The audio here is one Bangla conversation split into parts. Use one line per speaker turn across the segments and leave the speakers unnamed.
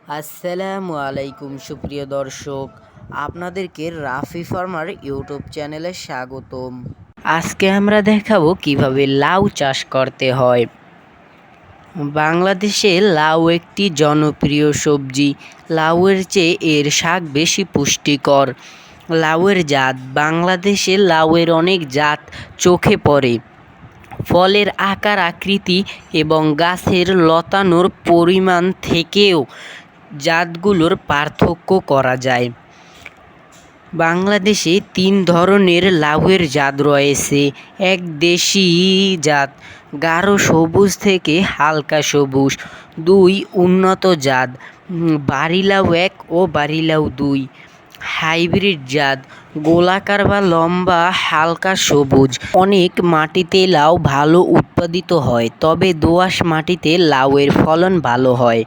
আসসালামু আলাইকুম সুপ্রিয় দর্শক, আপনাদেরকে রাফি ফার্মার ইউটিউব চ্যানেলে স্বাগতম। আজকে আমরা দেখাবো কিভাবে লাউ চাষ করতে হয়। বাংলাদেশে লাউ একটি জনপ্রিয় সবজি। লাউয়ের চেয়ে এর শাক বেশি পুষ্টিকর। লাউয়ের জাত: বাংলাদেশে লাউয়ের অনেক জাত চোখে পড়ে। ফলের আকার আকৃতি এবং গাছের লতানোর পরিমাণ থেকেও জাতগুলোর পার্থক্য করা যায়। বাংলাদেশে ৩ ধরনের লাউয়ের জাত রয়েছে। এক, দেশি জাত, গাঢ় সবুজ থেকে হালকা সবুজ। ২, উন্নত জাত, বাড়িলাউ ১ ও বাড়িলাউ ২। হাইব্রিড জাত, গোলাকার বা লম্বা, হালকা সবুজ। অনেক মাটিতে লাউ ভালো উৎপাদিত হয়, তবে দোআঁশ মাটিতে লাউয়ের ফলন ভালো হয়।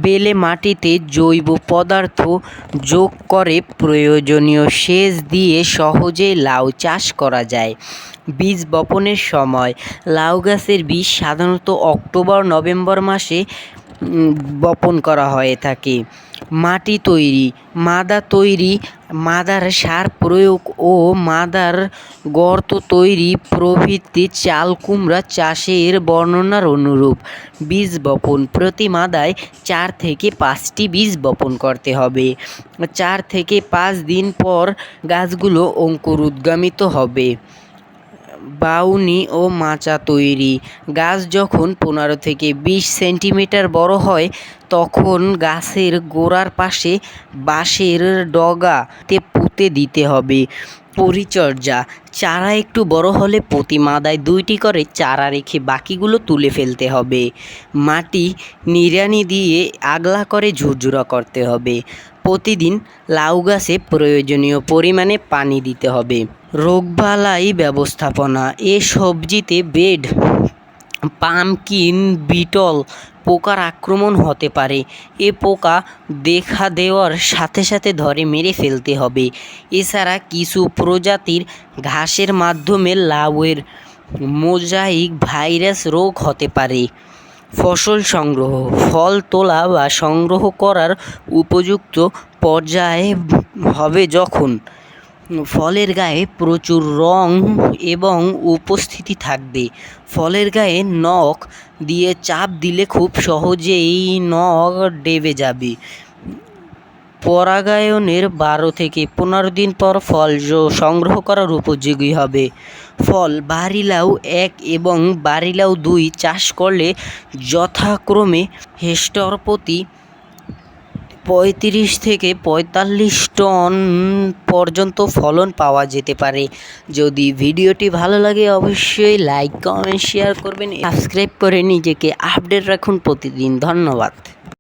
বেলে মাটিতে জৈব পদার্থ যোগ করে প্রয়োজনীয় সেচ দিয়ে সহজেই লাউ চাষ করা যায়। বীজ বপনের সময়: লাউ গাছের বীজ সাধারণত অক্টোবর-নভেম্বর মাসে বপন করা হয়ে থাকে। মাটি তৈরি: মাদা তৈরি, মাদার সার প্রয়োগ ও মাদার গর্ত তৈরি প্রভৃতি চাল কুমড়া চাষের বর্ণনার অনুরূপ। বীজ বপন: প্রতি মাদায় ৪ থেকে ৫টি বীজ বপন করতে হবে। ৪ থেকে ৫ দিন পর গাছগুলো অঙ্কুরোদ্গমিত হবে। বাউনি ও মাচা তৈরি: গাছ যখন ১৫ থেকে ২০ সেন্টিমিটার বড় হয় তখন গাছের গোড়ার পাশে বাঁশের ডগাতে পুঁতে দিতে হবে। পরিচর্যা: চারা একটু বড় হলে প্রতি মাদায় ২টি করে চারা রেখে বাকিগুলো তুলে ফেলতে হবে। মাটি নিড়ানি দিয়ে আগলা করে ঝুরঝুরা করতে হবে। প্রতিদিন লাউ গাছে প্রয়োজনীয় পরিমাণে পানি দিতে হবে। রোগবালাই ব্যবস্থাপনা: এ সবজিতে বেড, পামকিন বিটল পোকার আক্রমণ হতে পারে। এ পোকা দেখা দেওয়ার সাথে সাথে ধরে মেরে ফেলতে হবে। এছাড়া কিছু প্রজাতির ঘাসের মাধ্যমে লাউয়ের মোজাইক ভাইরাস রোগ হতে পারে। ফসল সংগ্রহ: ফল তোলা বা সংগ্রহ করার উপযুক্ত পর্যায়ে হবে যখন ফলের গায়ে প্রচুর রং এবং উপস্থিতি থাকবে। ফলের গায়ে নখ দিয়ে চাপ দিলে খুব সহজেই নখ ডেবে যাবে। পরাগায়নের ১২ থেকে ১৫ দিন পর ফল সংগ্রহ করার উপযোগী হবে। ফল: বাড়িলাউ ১ এবং বাড়িলাউ ২ চাষ করলে যথাক্রমে হেক্টর প্রতি ৩৫ থেকে ৪৫ টন পর্যন্ত ফলন পাওয়া যেতে পারে। যদি ভিডিওটি ভালো লাগে অবশ্যই লাইক, কমেন্ট, শেয়ার করবেন। সাবস্ক্রাইব করে নিজেকে আপডেট রাখুন প্রতিদিন। ধন্যবাদ।